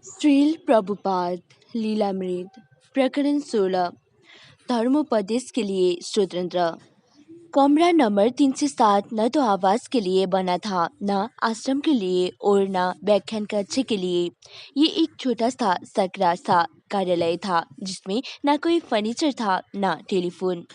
श्रील प्रभुपाद लीलामृत प्रकरण 16 धर्मोपदेश के लिए स्वतंत्र। कमरा नंबर 307 न तो आवास के लिए बना था, न आश्रम के लिए और न व्याख्यान कक्ष के लिए। ये एक छोटा सा सकरा सा कार्यालय था जिसमें न कोई फर्नीचर था न टेलीफोन।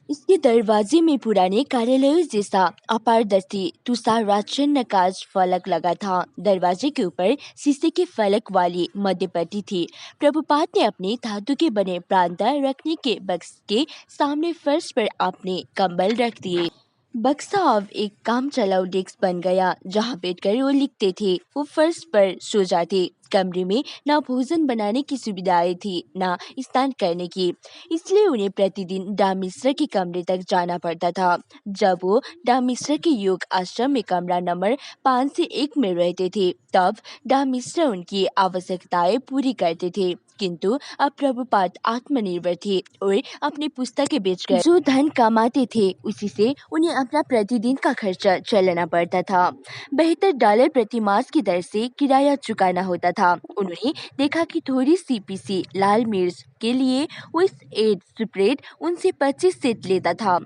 इसके दरवाजे में पुराने कार्यालयों जैसा अपारदर्शी तुषाराच्छन्न कांच फलक लगा था। दरवाजे के ऊपर शीशे के फलक वाली मध्यपट्टी थी। प्रभुपाद ने अपने धातु के बने प्रांता रखने के बक्स के सामने फर्श पर अपने कंबल रख दिए। बक्सा अब एक काम चलाऊ डेस्क बन गया जहाँ बैठकर वो लिखते थे। वो फर्श पर सो जाते। कमरे में न भोजन बनाने की सुविधाएं थी न स्नान करने की, इसलिए उन्हें प्रतिदिन डा मिश्र के कमरे तक जाना पड़ता था। जब वो डा मिश्र के योग आश्रम में कमरा नंबर 5 से 1 में रहते थे तब डा मिश्र उनकी आवश्यकताएं पूरी करते थे, किंतु अब प्रभुपाद आत्मनिर्भर थे और अपनी पुस्तकें बेचकर जो धन कमाते थे उसी से उन्हें अपना प्रतिदिन का खर्चा चलाना पड़ता था। बेहतर डॉलर प्रति मास की दर से किराया चुकाना होता था। उन्होंने देखा कि थोड़ी सी पीसी लाल मिर्च के लिए वो इस एड स्प्रेड उनसे 25 सेंट लेता था।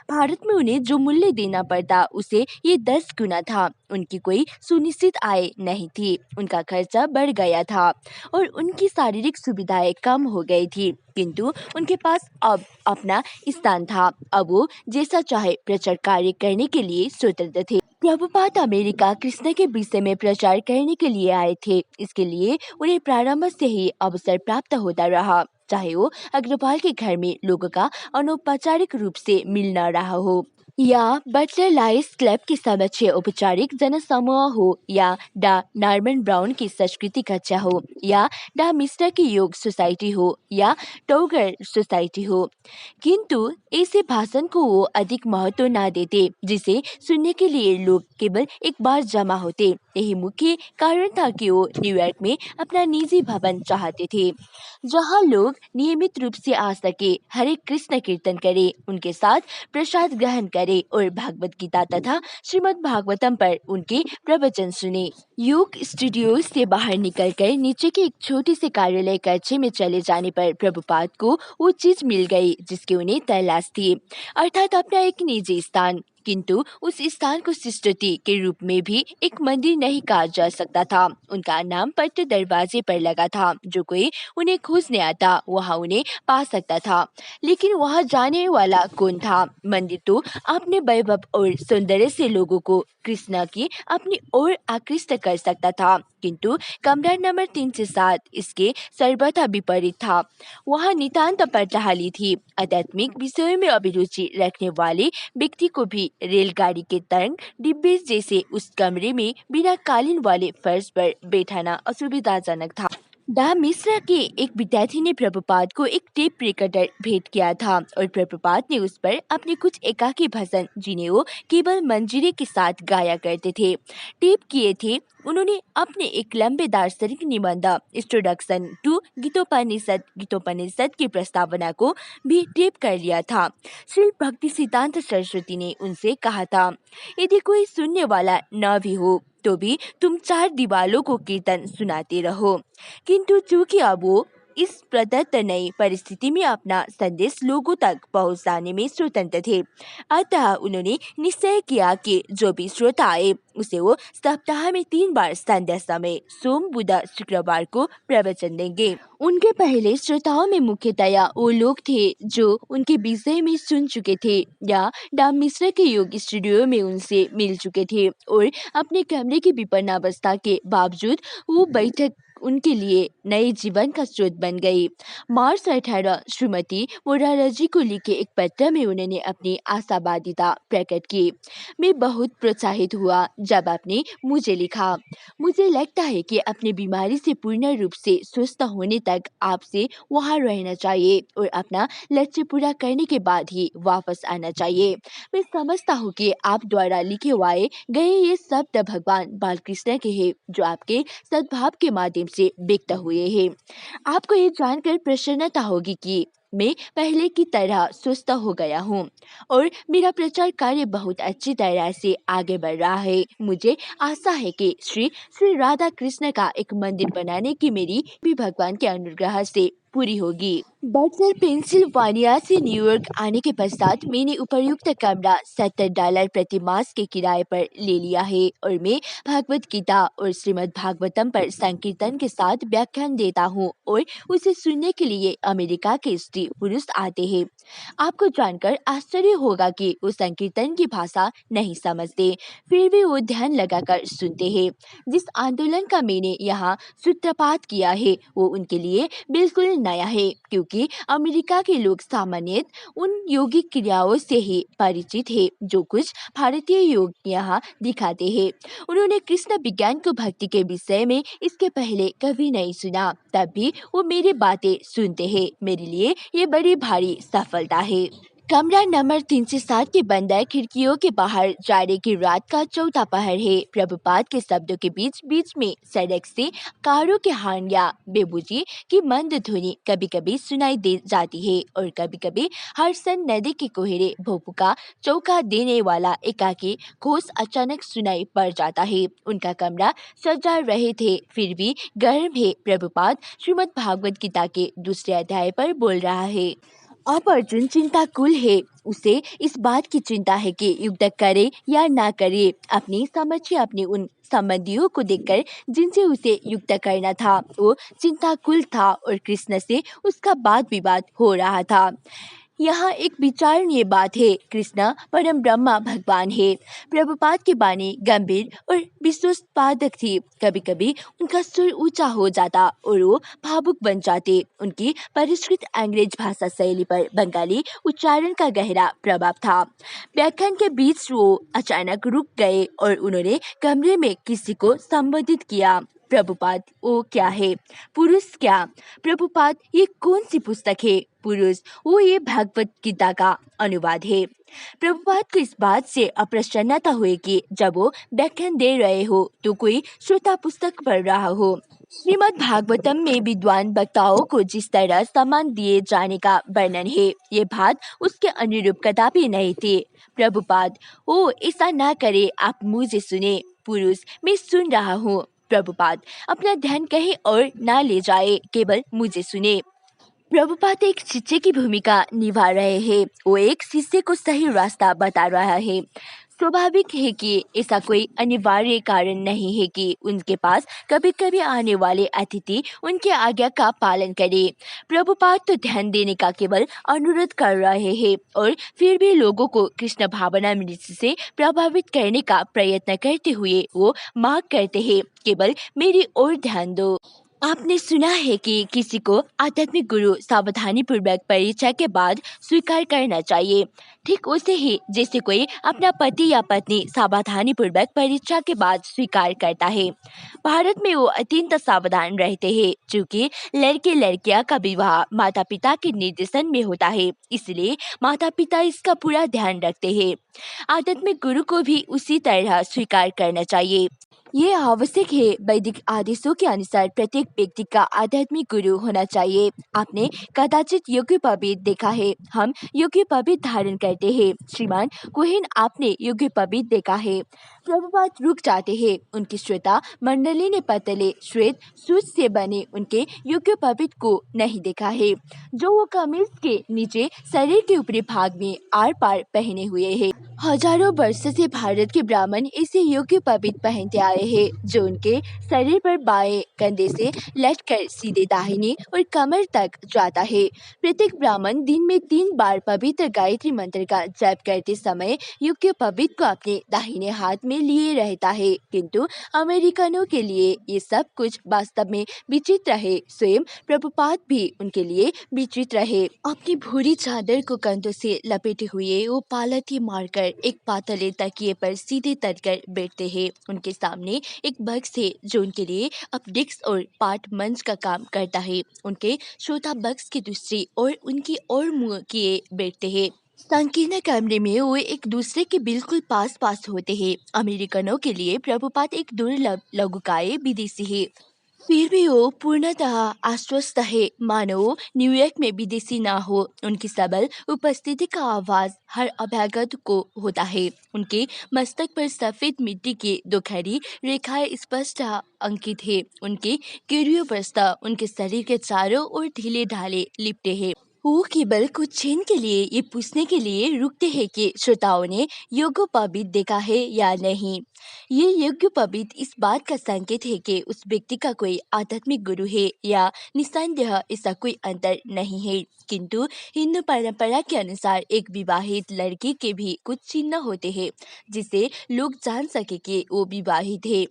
भारत में उन्हें जो मूल्य देना पड़ता उसे ये 10 गुना था। उनकी कोई सुनिश्चित आय नहीं थी, उनका खर्चा बढ़ गया था और उनकी शारीरिक सुविधाएं कम हो गई थी, किंतु उनके पास अब अपना स्थान था। अब वो जैसा चाहे प्रचार कार्य करने के लिए स्वतंत्र थे। प्रभुपाद अमेरिका कृष्ण के विषय में प्रचार करने के लिए आए थे। इसके लिए उन्हें प्रारंभ से ही अवसर प्राप्त होता रहा, चाहे वो अग्रवाल के घर में लोगों का अनौपचारिक रूप से मिल न रहा हो या बटलर लाइस क्लब के समक्ष औपचारिक जनसमूह हो या डा नॉर्मन ब्राउन की संस्कृति कक्षा हो या डा मिस्टर की योग सोसाइटी हो या टोगर सोसाइटी हो, किंतु ऐसे भाषण को वो अधिक महत्व न देते जिसे सुनने के लिए लोग केवल एक बार जमा होते। यही मुख्य कारण था कि वो न्यूयॉर्क में अपना निजी भवन चाहते थे जहां लोग नियमित रूप से आ सके, हरे कृष्ण कीर्तन करे, उनके साथ प्रसाद ग्रहण करे और भागवत गीता तथा श्रीमद् भागवतम पर उनके प्रवचन सुने। योग स्टूडियो से बाहर निकलकर नीचे के एक छोटे से कार्यालय कक्ष में चले जाने पर प्रभुपाद को वो चीज मिल गई जिसकी उन्हें तलाश थी, अर्थात अपना एक निजी स्थान। किंतु उस स्थान को सृष्टि के रूप में भी एक मंदिर नहीं कहा जा सकता था। उनका नाम पत्र दरवाजे पर लगा था, जो कोई उन्हें खोजने आता वहाँ उन्हें पा सकता था। लेकिन वहाँ जाने वाला कौन था? मंदिर तो अपने वैभव और सौंदर्य से लोगों को कृष्ण की अपनी ओर आकृष्ट कर सकता था, किंतु कमरा नंबर 307 इसके सर्वथा विपरीत था। वहाँ नितांत पटहाली थी। आध्यात्मिक विषयों में अभिरुचि रखने वाले व्यक्ति को भी रेलगाड़ी के तरंग डिब्बे जैसे उस कमरे में बिना कालीन वाले फर्श पर बैठाना असुविधाजनक था। डा मिश्रा के एक विद्यार्थी ने प्रभुपाद को एक टेप रिकॉर्डर भेंट किया था और प्रभुपाद ने उस पर अपने कुछ एकाकी भजन, जिन्हें वो केवल मंजीरे के साथ गाया करते थे, टेप किए थे। उन्होंने अपने एक लंबे दार्शनिक निबंध इंट्रोडक्शन टू गीतोपनिषद की प्रस्तावना को भी टेप कर लिया था। श्री भक्ति सिद्धांत सरस्वती ने उनसे कहा था, यदि कोई सुनने वाला न भी हो तो भी तुम 4 दीवालों को कीर्तन सुनाते रहो। किंतु चूंकि अब वो इस प्रदत्त नई परिस्थिति में अपना संदेश लोगों तक पहुंचाने में स्वतंत्र थे, अतः उन्होंने निश्चय किया कि जो भी श्रोता आए उसे वो सप्ताह में 3 बार संध्या समय सोम, बुध, शुक्रवार को प्रवचन देंगे। उनके पहले श्रोताओं में मुख्यतया वो लोग थे जो उनके विषय में सुन चुके थे या डा मिश्र के योग स्टूडियो में उनसे मिल चुके थे और अपने कमरे की विपन्नावस्था के बावजूद वो बैठक उनके लिए नए जीवन का स्रोत बन गई। मार्च 18 श्रीमती मोरारजी को लिखे एक पत्र में उन्होंने अपनी आशावादिता प्रकट की। मैं बहुत प्रोत्साहित हुआ जब आपने मुझे लिखा। मुझे लगता है कि अपनी बीमारी से पूर्ण रूप से स्वस्थ होने तक आपसे वहाँ रहना चाहिए और अपना लक्ष्य पूरा करने के बाद ही वापस आना चाहिए। मैं समझता हूँ कि आप द्वारा लिखे हुए गए ये शब्द भगवान बालकृष्ण के हैं, जो आपके सद्भाव के माध्यम से व्यक्त हुए हैं। आपको ये जानकर प्रसन्नता होगी कि मैं पहले की तरह स्वस्थ हो गया हूँ और मेरा प्रचार कार्य बहुत अच्छी तरह से आगे बढ़ रहा है। मुझे आशा है कि श्री श्री राधा कृष्ण का एक मंदिर बनाने की मेरी भी भगवान के अनुग्रह से पूरी होगी। बटलर पेंसिल्वानिया से न्यूयॉर्क आने के पश्चात मैंने उपर्युक्त कमरा $70 प्रति मास के किराए पर ले लिया है और मैं भागवत गीता और श्रीमद् भागवतम पर संकीर्तन के साथ व्याख्यान देता हूँ और उसे सुनने के लिए अमेरिका के स्त्री पुरुष आते हैं। आपको जानकर आश्चर्य होगा कि वो संकीर्तन की भाषा नहीं समझते, फिर भी वो ध्यान लगाकर सुनते हैं। जिस आंदोलन का मैंने यहाँ सूत्रपात किया है वो उनके लिए बिल्कुल नया है, क्योंकि अमेरिका के लोग सामान्यतः उन योगिक क्रियाओं से ही परिचित है जो कुछ भारतीय योग यहाँ दिखाते हैं। उन्होंने कृष्ण विज्ञान को भक्ति के विषय में इसके पहले कभी नहीं सुना, तब भी वो मेरी बातें सुनते हैं। मेरे लिए ये बड़ी भारी सफलता है। कमरा नंबर 307 के बंद खिड़कियों के बाहर जाड़े की रात का चौथा पहर है। प्रभुपाद के शब्दों के बीच बीच में सड़क से कारों के हॉर्न या बेबुजी की मंद ध्वनि कभी कभी सुनाई दे जाती है और कभी कभी हरसन नदी के कोहरे भोपू का चौका देने वाला एकाकी घोष अचानक सुनाई पड़ जाता है। उनका कमरा सजा रहे थे फिर भी गर्म है। प्रभुपाद श्रीमद् भागवत गीता के दूसरे अध्याय पर बोल रहा है। अब अर्जुन चिंताकुल है। उसे इस बात की चिंता है कि युद्ध करे या ना करे। अपनी समझ से अपने उन संबंधियों को देखकर जिनसे उसे युद्ध करना था वो चिंताकुल था और कृष्ण से उसका वाद विवाद हो रहा था। यहाँ एक विचारणीय बात है, कृष्ण परम ब्रह्मा भगवान है। प्रभुपाद की वाणी गंभीर और विश्वासपादक थी। कभी कभी उनका सुर ऊंचा हो जाता और वो भावुक बन जाते। उनकी परिष्कृत अंग्रेज भाषा शैली पर बंगाली उच्चारण का गहरा प्रभाव था। व्याख्यान के बीच वो अचानक रुक गए और उन्होंने कमरे में किसी को संबोधित किया। प्रभुपाद, वो क्या है? पुरुष क्या? प्रभुपाद, ये कौन सी पुस्तक है? पुरुष, वो ये भगवत गीता का अनुवाद है। प्रभुपाद को इस बात से अप्रसन्नता हुई कि जब वो व्याख्यान दे रहे हो तो कोई श्रोता पुस्तक पढ़ रहा हो। श्रीमद् भागवतम में विद्वान वक्ताओं को जिस तरह सम्मान दिए जाने का वर्णन है, ये बात उसके अनुरूप कदापि नहीं थी। प्रभुपाद, ओ ऐसा ना करे, आप मुझे सुने। पुरुष, मैं सुन रहा हूँ। प्रभुपाद, अपना ध्यान कहीं और ना ले जाए, केवल मुझे सुने। प्रभुपाद एक शिष्य की भूमिका निभा रहे हैं। वो एक शिष्य को सही रास्ता बता रहा है। स्वाभाविक है कि ऐसा कोई अनिवार्य कारण नहीं है कि उनके पास कभी कभी आने वाले अतिथि उनकी आज्ञा का पालन करे। प्रभुपाद तो ध्यान देने का केवल अनुरोध कर रहे हैं और फिर भी लोगों को कृष्ण भावना मृत्यु से प्रभावित करने का प्रयत्न करते हुए वो मांग करते हैं, केवल मेरी ओर ध्यान दो। आपने सुना है कि किसी को आध्यात्मिक गुरु सावधानी पूर्वक परीक्षा के बाद स्वीकार करना चाहिए। ठीक उसे ही जैसे कोई अपना पति या पत्नी सावधानी पूर्वक परीक्षा के बाद स्वीकार करता है। भारत में वो अत्यंत सावधान रहते हैं, क्योंकि लड़के लड़कियां का विवाह माता पिता के निर्देशन में होता है, इसलिए माता पिता इसका पूरा ध्यान रखते हैं। आध्यात्मिक गुरु को भी उसी तरह स्वीकार करना चाहिए। ये आवश्यक है। वैदिक आदेशों के अनुसार प्रत्येक व्यक्ति का आध्यात्मिक गुरु होना चाहिए। आपने कदाचित योग्योपवीत देखा है। हम योग्योपवीत धारण करते हैं। श्रीमान कोहेन, आपने योग्योपवीत देखा है? प्रभुपाद रुक जाते हैं। उनकी श्रोता मंडली ने पतले श्वेत सूत से बने उनके योग्योपवीत को नहीं देखा है, जो वो कमीज के नीचे शरीर के ऊपरी भाग में आर पार पहने हुए है। हजारों वर्ष से भारत के ब्राह्मण इसे योग्योपवीत पहनते आए हैं, जो उनके शरीर पर बाएं कंधे से लटकर सीधे दाहिने और कमर तक जाता है। प्रत्येक ब्राह्मण दिन में 3 बार पवित्र गायत्री मंत्र का जप करते समय योग्योपवीत को अपने दाहिने हाथ में लिए रहता है, किंतु अमेरिकनों के लिए ये सब कुछ वास्तव में विचित्र है। स्वयं प्रभुपाद भी उनके लिए विचित्र है। अपनी भूरी चादर को कंधों से लपेटे हुए वो पालथी मारकर एक पातले तकिए पर सीधे तलकर बैठते हैं। उनके सामने एक बक्स है जो उनके लिए अब डेस्क और पाठ मंच का काम करता है। उनके श्रोता बक्स की दूसरी और उनकी ओर मुंह किए बैठते हैं। संकीर्ण कमरे में वो एक दूसरे के बिल्कुल पास पास होते हैं। अमेरिकनों के लिए प्रभुपाद एक दुर्लभ लघुकाय विदेशी है। फिर भी वो पूर्णतः आश्वस्त है, मानो वो न्यूयॉर्क में विदेशी ना हो। उनकी सबल उपस्थिति का आवाज हर अभ्यागत को होता है। उनके मस्तक पर सफेद मिट्टी की दो खड़ी रेखाएं स्पष्ट अंकित है। उनके किरियों पर उनके शरीर के चारों ओर ढीले ढाले लिपटे हैं। वो केवल कुछ क्षण के लिए ये पूछने के लिए रुकते हैं कि श्रोताओं ने योगोपवीत देखा है या नहीं। ये यज्ञोपवीत इस बात का संकेत है कि उस व्यक्ति का कोई आध्यात्मिक गुरु है या निस्संदेह ऐसा कोई अंतर नहीं है। किंतु हिंदू परंपरा के अनुसार एक विवाहित लड़की के भी कुछ चिन्ह होते हैं जिसे लोग जान सके कि वो विवाहित है।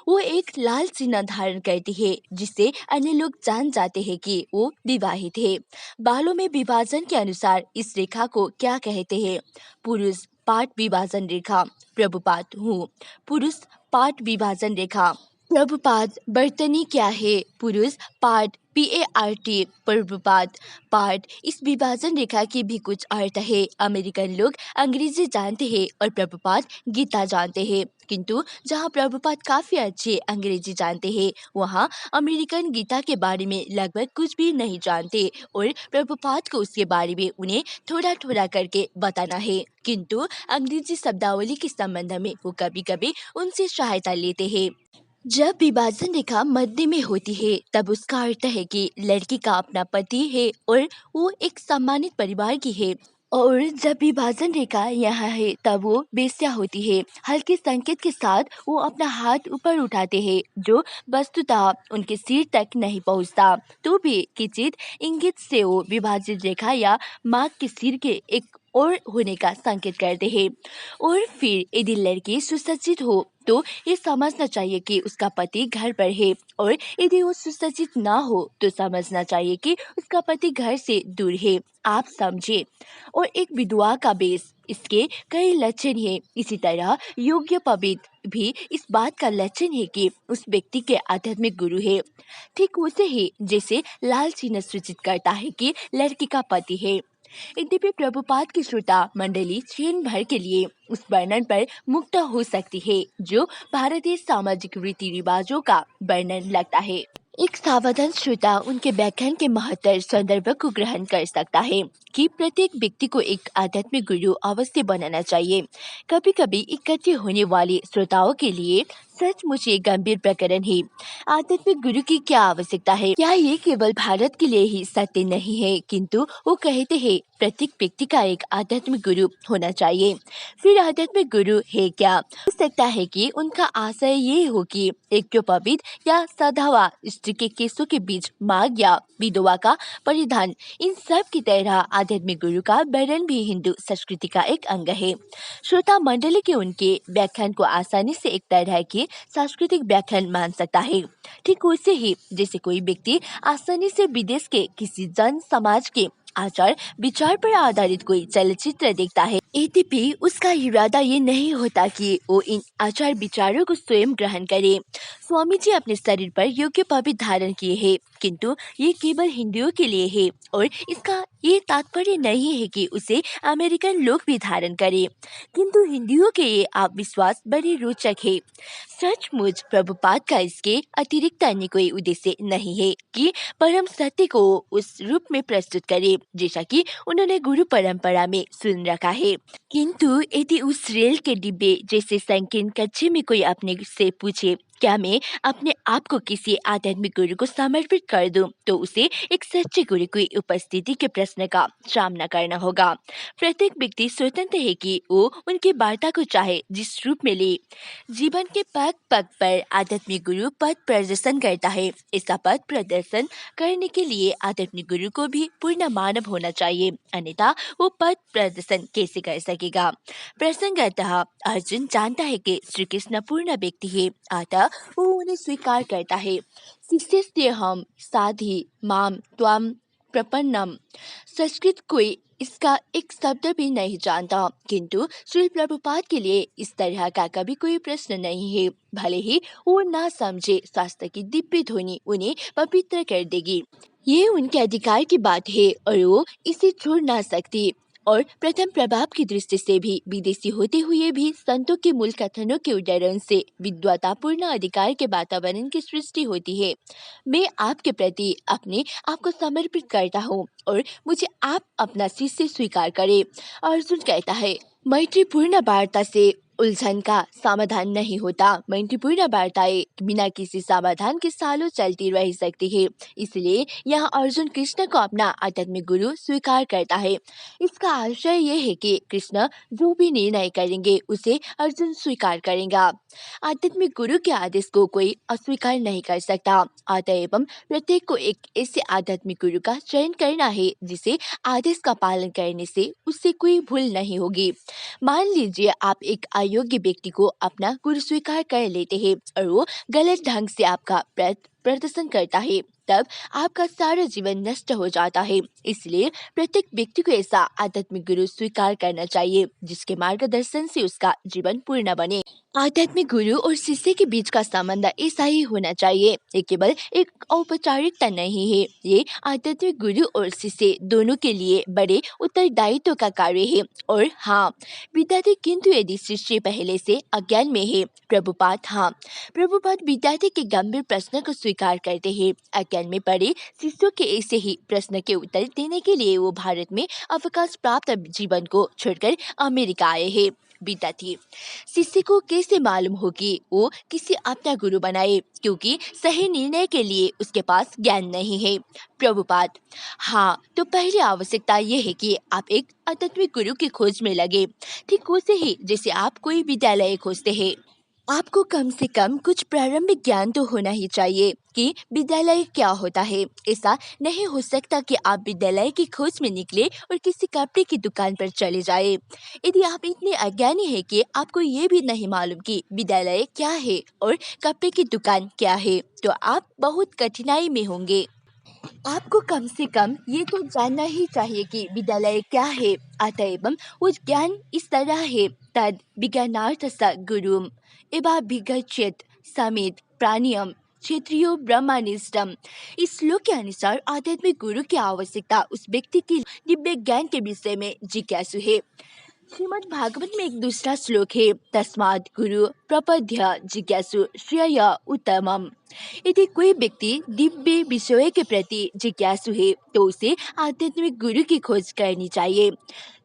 वो एक लाल चिन्ह धारण करती है जिससे अन्य लोग जान जाते हैं कि वो विवाहित है। बालों में विभाजन के अनुसार इस रेखा को क्या कहते हैं? पुरुष पाठ विभाजन रेखा। प्रभुपाद हूँ। पुरुष पाठ विभाजन रेखा। प्रभुपाद वर्तनी क्या है? पुरुष पाठ PART। प्रभुपाद पाठ। इस विभाजन रेखा के भी कुछ अर्थ है। अमेरिकन लोग अंग्रेजी जानते हैं और प्रभुपाद गीता जानते हैं, किंतु जहाँ प्रभुपाद काफी अच्छे अंग्रेजी जानते हैं वहाँ अमेरिकन गीता के बारे में लगभग कुछ भी नहीं जानते और प्रभुपाद को उसके बारे में उन्हें थोड़ा थोड़ा करके बताना है। किंतु अंग्रेजी शब्दावली के संबंध में वो कभी कभी उनसे सहायता लेते हैं। जब विभाजन रेखा मध्य में होती है तब उसका अर्थ है कि लड़की का अपना पति है और वो एक सम्मानित परिवार की है। और जब विभाजन रेखा यहाँ है तब वो बेस्या होती है। हल्के संकेत के साथ वो अपना हाथ ऊपर उठाते हैं जो वस्तुतः उनके सिर तक नहीं पहुँचता, तो भी किंचित इंगित से वो विभाजित रेखा या माँ के सिर के एक और होने का संकेत करते हैं। और फिर यदि लड़की सुसज्जित हो तो ये समझना चाहिए कि उसका पति घर पर है, और यदि वो सुसज्जित ना हो तो समझना चाहिए कि उसका पति घर से दूर है। आप समझे? और एक विधवा का बेस, इसके कई लक्षण हैं। इसी तरह योग्य पवित भी इस बात का लक्षण है कि उस व्यक्ति के आध्यात्मिक गुरु है। ठीक वैसे ही जैसे लाल चिन्ह सूचित करता है कि लड़की का पति है। यद्यपि प्रभुपाद की श्रोता मंडली क्षण भर के लिए उस वर्णन पर मुक्त हो सकती है जो भारतीय सामाजिक रीति रिवाजों का वर्णन लगता है। एक सावधान श्रोता उनके व्याख्यान के महत्तर संदर्भ को ग्रहण कर सकता है कि प्रत्येक व्यक्ति को एक आध्यात्मिक गुरु अवश्य बनाना चाहिए। कभी कभी इकट्ठे होने वाले श्रोताओं के लिए सचमुच ये गंभीर प्रकरण है। आध्यात्मिक गुरु की क्या आवश्यकता है? क्या ये केवल भारत के लिए ही सत्य नहीं है, किंतु वो कहते हैं प्रत्येक व्यक्ति का एक आध्यात्मिक गुरु होना चाहिए। फिर आध्यात्मिक गुरु है क्या? हो सकता है कि उनका आशय ये हो कि एक पवित्र या सधावा स्त्री के केसों के बीच मांग या विधवा का परिधान, इन सब की तरह आध्यात्मिक गुरु का वर्णन भी हिंदू संस्कृति का एक अंग है। श्रोता मंडली के उनके व्याख्यान को आसानी से एक तरह के सांस्कृतिक व्याख्यान मान सकता है। ठीक वैसे ही जैसे कोई व्यक्ति आसानी से विदेश के किसी जन समाज के आचार विचार पर आधारित कोई चलचित्र देखता है, यद्यपि उसका इरादा ये नहीं होता कि वो इन आचार विचारों को स्वयं ग्रहण करे। स्वामी जी अपने शरीर पर योग्य पवित्र धारण किए हैं, किंतु ये केवल हिंदुओं के लिए है और इसका ये तात्पर्य नहीं है कि उसे अमेरिकन लोग भी धारण करें। किंतु हिंदुओं के ये आप विश्वास बड़े रोचक है। सचमुच प्रभुपाद का इसके अतिरिक्त अन्य कोई उद्देश्य नहीं है कि परम सत्य को उस रूप में प्रस्तुत करे जैसा कि उन्होंने गुरु परंपरा में सुन रखा है। किंतु यदि उस रेल के डिब्बे जैसे संकीर्ण कच्चे में कोई अपने से पूछे क्या मैं अपने आप को किसी आध्यात्मिक गुरु को समर्पित कर दूं, तो उसे एक सच्चे गुरु की उपस्थिति के प्रश्न का सामना करना होगा। प्रत्येक व्यक्ति स्वतंत्र है कि वो उनकी वार्ता को चाहे जिस रूप में ले। जीवन के पग पग पर आध्यात्मिक गुरु पथ प्रदर्शन करता है। ऐसा पथ प्रदर्शन करने के लिए आध्यात्मिक गुरु को भी पूर्ण मानव होना चाहिए, अन्यथा वो पथ प्रदर्शन कैसे कर सकेगा? प्रसंगतः अर्जुन जानता है कि श्री कृष्ण पूर्ण व्यक्ति है, अतः वो उन्हें स्वीकार करता है। शिष्यस्तेहं साधि माम त्वाम प्रपन्नम। संस्कृत कोई इसका एक शब्द भी नहीं जानता, किंतु श्री प्रभुपाद के लिए इस तरह का कभी कोई प्रश्न नहीं है। भले ही वो ना समझे, शास्त्र की दिव्य ध्वनि उन्हें पवित्र कर देगी। ये उनके अधिकार की बात है और वो इसे छोड़ ना सकती। और प्रथम प्रभाव की दृष्टि से भी विदेशी होते हुए भी संतों के मूल कथनों के उदाहरण से विद्वतापूर्ण अधिकार के वातावरण की सृष्टि होती है। मैं आपके प्रति अपने आप को समर्पित करता हूँ और मुझे आप अपना शिष्य स्वीकार करें। अर्जुन कहता है, मैत्रीपूर्ण वार्ता से उलझन का समाधान नहीं होता। मैत्रीपूर्ण वार्ताएं बिना किसी समाधान के सालों चलती रह सकती है। इसलिए यहाँ अर्जुन कृष्ण को अपना आध्यात्मिक गुरु स्वीकार करता है। इसका आशय ये है कि कृष्ण जो भी निर्णय करेंगे उसे अर्जुन स्वीकार करेगा। आध्यात्मिक गुरु के आदेश को कोई अस्वीकार नहीं कर सकता। अतएव प्रत्येक को एक ऐसे आध्यात्मिक गुरु का चयन करना है जिसे आदेश का पालन करने से उससे कोई भूल नहीं होगी। मान लीजिए आप एक अयोग्य व्यक्ति को अपना गुरु स्वीकार कर लेते हैं और वो गलत ढंग से आपका प्रदर्शन करता है, तब आपका सारा जीवन नष्ट हो जाता है। इसलिए प्रत्येक व्यक्ति को ऐसा आध्यात्मिक गुरु स्वीकार करना चाहिए जिसके मार्गदर्शन से उसका जीवन पूर्ण बने। आध्यात्मिक गुरु और शिष्य के बीच का संबंध ऐसा ही होना चाहिए। ये केवल एक औपचारिकता नहीं है, ये आध्यात्मिक गुरु और शिष्य दोनों के लिए बड़े उत्तरदायित्व का कार्य है। और हाँ, विद्यार्थी किंतु यदि शिष्य पहले से अज्ञान में है। प्रभुपाद विद्यार्थी के गंभीर प्रश्न को स्वीकार करते हैं। अज्ञान में पड़े शिष्यों के ऐसे ही प्रश्न के उत्तर देने के लिए वो भारत में अवकाश प्राप्त जीवन को छोड़कर अमेरिका आए हैं। विद्यार्थी, शिष्य को कैसे मालूम हो कि वो किसी अपना गुरु बनाए, क्योंकि सही निर्णय के लिए उसके पास ज्ञान नहीं है। प्रभुपाद, हाँ, तो पहली आवश्यकता यह है कि आप एक आध्यात्मिक गुरु की खोज में लगे, ठीक वैसे ही जैसे आप कोई विद्यालय खोजते हैं। आपको कम से कम कुछ प्रारंभिक ज्ञान तो होना ही चाहिए कि विद्यालय क्या होता है। ऐसा नहीं हो सकता कि आप विद्यालय की खोज में निकले और किसी कपड़े की दुकान पर चले जाए। यदि आप इतने अज्ञानी हैं कि आपको ये भी नहीं मालूम कि विद्यालय क्या है और कपड़े की दुकान क्या है, तो आप बहुत कठिनाई में होंगे। आपको कम से कम ये तो जानना ही चाहिए कि विद्यालय क्या है। अतएव वो ज्ञान इस तरह है, तद विज्ञानार्थ स गुरुम एवाभिगच्छेत् समेत प्राणियम क्षेत्रीयो ब्रह्मनिष्ठम। इस श्लोक के अनुसार आध्यात्मिक गुरु की आवश्यकता उस व्यक्ति की दिव्य ज्ञान के विषय में जिज्ञासु है। श्रीमद् भागवत में एक दूसरा श्लोक है, तस्मात् गुरु प्रपद्य जिज्ञासु श्रेय उत्तमम। यदि कोई व्यक्ति दिव्य विषय के प्रति जिज्ञासु है तो उसे आध्यात्मिक गुरु की खोज करनी चाहिए।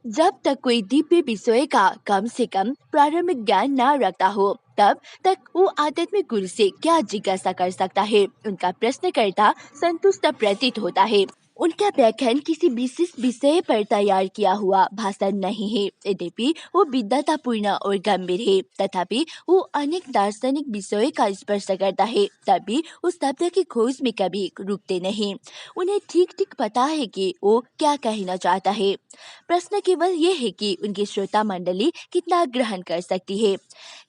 जब तक कोई दिव्य विषय का कम से कम प्रारंभिक ज्ञान न रखता हो, तब तक वो आध्यात्मिक गुरु से क्या जिज्ञासा कर सकता है। उनका प्रश्नकर्ता संतुष्ट प्रतीत होता है। उनका व्याख्यान किसी विशेष विषय पर तैयार किया हुआ भाषण नहीं है, यद्यपि वो विद्वतापूर्ण और गंभीर है। तथापि वो अनेक दार्शनिक विषयों का स्पर्श करता है, तभी उस शब्द की खोज में कभी रुकते नहीं। उन्हें ठीक ठीक पता है कि वो क्या कहना चाहता है। प्रश्न केवल ये है कि उनकी श्रोता मंडली कितना ग्रहण कर सकती है।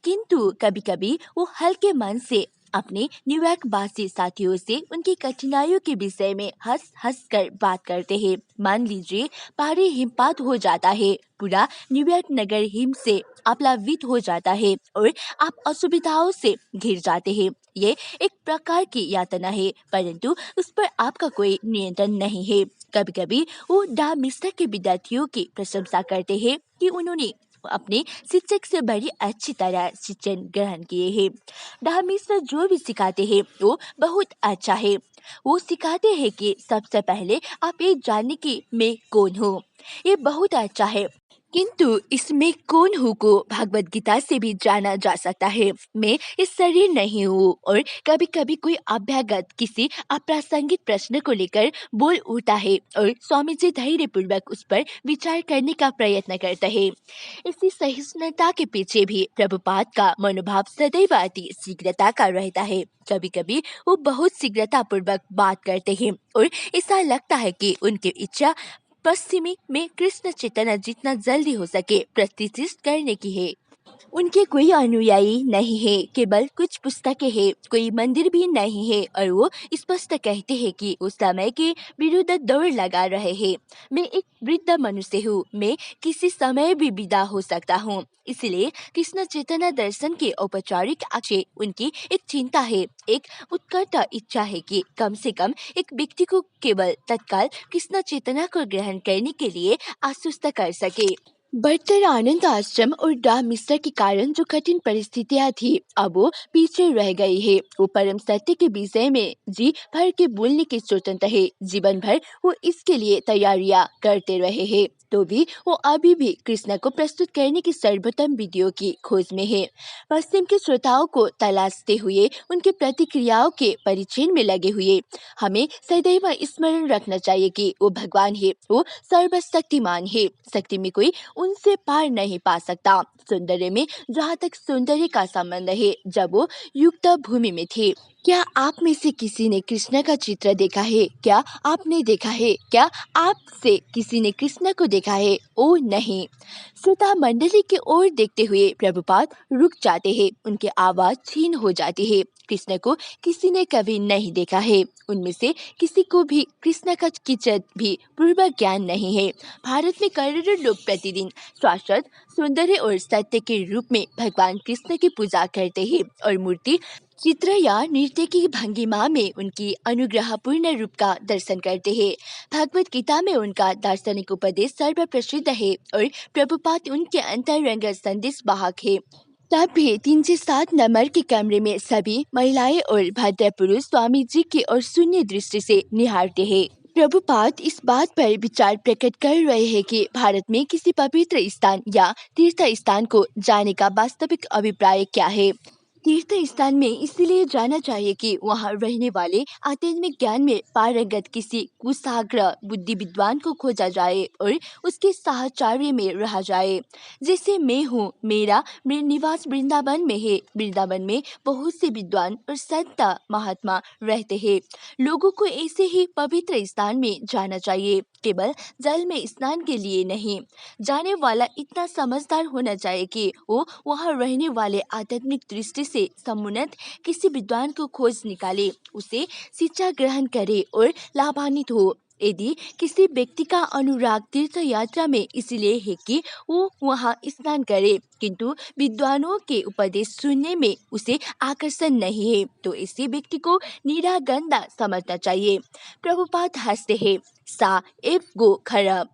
किंतु कभी कभी वो हल्के मन से अपने न्यूयॉर्क वासी साथियों से उनकी कठिनाइयों के विषय में हंस हंस कर बात करते हैं। मान लीजिए भारी हिमपात हो जाता है, पूरा न्यूयॉर्क नगर हिम से आप्लावित हो जाता है और आप असुविधाओं से घिर जाते हैं। ये एक प्रकार की यातना है, परंतु उस पर आपका कोई नियंत्रण नहीं है। कभी कभी वो डा मिस्टर के विद्यार्थियों की प्रशंसा करते हैं कि उन्होंने अपने शिक्षक से बड़ी अच्छी तरह शिक्षण ग्रहण किए हैं। डा मिश्र जो भी सिखाते हैं वो बहुत अच्छा है। वो सिखाते हैं कि सबसे पहले आप ये जानने की मैं कौन हूँ, ये बहुत अच्छा है। किंतु इसमें कौन हूँ को भगवत गीता से भी जाना जा सकता है। मैं इस शरीर नहीं हूँ। और कभी कभी कोई अभ्यागत किसी अप्रासंगिक प्रश्न को लेकर बोल उठता है और स्वामी जी धैर्य पूर्वक उस पर विचार करने का प्रयत्न करते हैं। इसी सहिष्णुता के पीछे भी प्रभुपाद का मनोभाव सदैव अति शीघ्रता का रहता है। कभी कभी वो बहुत शीघ्रता पूर्वक बात करते हैं और ऐसा लगता है कि उनकी इच्छा पश्चिमी में कृष्ण चेतना जितना जल्दी हो सके प्रतिष्ठित करने की है। उनके कोई अनुयायी नहीं है, केवल कुछ पुस्तकें हैं, कोई मंदिर भी नहीं है और वो स्पष्ट कहते हैं कि उस समय के विरुद्ध दौड़ लगा रहे हैं। मैं एक वृद्ध मनुष्य हूँ, मैं किसी समय भी विदा हो सकता हूँ। इसलिए कृष्ण चेतना दर्शन के औपचारिक आशय उनकी एक चिंता है, एक उत्कट इच्छा है कि कम से कम एक व्यक्ति को केवल तत्काल कृष्ण चेतना को ग्रहण करने के लिए आश्वस्त कर सके। बढ़ते आनंद आश्रम और डा मिश्रा के कारण जो कठिन परिस्थितियां थी, अब वो पीछे रह गई है। वो परम सत्य के विषय में जी भर के बोलने के स्वतंत्र है। जीवन भर वो इसके लिए तैयारियां करते रहे हैं, तो भी वो अभी भी कृष्ण को प्रस्तुत करने की सर्वोत्तम विधियों की खोज में है। पश्चिम के श्रोताओं को तलाशते हुए, उनकी प्रतिक्रियाओं के परिचय में लगे हुए, हमें सदैव स्मरण रखना चाहिए कि वो भगवान है, वो सर्वशक्तिमान है। शक्ति में कोई उनसे पार नहीं पा सकता। सौंदर्य में, जहाँ तक सौंदर्य का संबंध है, जब वो युक्त भूमि में थे। क्या आप में से किसी ने कृष्ण का चित्र देखा है? क्या आपने देखा है? क्या आप से किसी ने कृष्ण को देखा है? ओ नहीं। श्रोता मंडली की ओर देखते हुए प्रभुपाद रुक जाते हैं, उनकी आवाज छीन हो जाती है। कृष्ण को किसी ने कभी नहीं देखा है। उनमें से किसी को भी कृष्ण का किंचित भी पूर्व ज्ञान नहीं है। भारत में करोड़ों लोग प्रतिदिन शाश्वत सौंदर्य और सत्य के रूप में भगवान कृष्ण की पूजा करते हैं और मूर्ति, चित्र या नृत्य की भंगिमा में उनकी अनुग्रहपूर्ण रूप का दर्शन करते हैं। भगवत गीता में उनका दार्शनिक उपदेश सर्वप्रसिद्ध है और प्रभुपाद उनके अंतरंग संदेश वाहक है। तब भी 307 नंबर के कमरे में सभी महिलाएं और भद्र पुरुष स्वामी जी की ओर शून्य दृष्टि से निहारते हैं। प्रभुपाद इस बात पर विचार प्रकट कर रहे हैं कि भारत में किसी पवित्र स्थान या तीर्थ स्थान को जाने का वास्तविक अभिप्राय क्या है। तीर्थ स्थान में इसलिए जाना चाहिए कि वहां रहने वाले आध्यात्मिक ज्ञान में पारंगत किसी कुशाग्र बुद्धि विद्वान को खोजा जाए और उसके साहचर्य में रहा जाए। जैसे मैं हूँ, मेरा निवास वृंदावन में है। वृंदावन में बहुत से विद्वान और संत महात्मा रहते हैं। लोगों को ऐसे ही पवित्र स्थान में जाना चाहिए, केवल जल में स्नान के लिए नहीं। जाने वाला इतना समझदार होना चाहिए कि वो वहाँ रहने वाले आध्यात्मिक दृष्टि से समुन्नत किसी विद्वान को खोज निकाले, उसे शिक्षा ग्रहण करे और लाभान्वित हो। यदि किसी व्यक्ति का अनुराग तीर्थ यात्रा में इसलिए है कि वो वहाँ स्नान करे, किंतु विद्वानों के उपदेश सुनने में उसे आकर्षण नहीं है, तो ऐसे व्यक्ति को निरागंदा समझना चाहिए। प्रभुपाद हंसते हैं। सा एव गो खरब।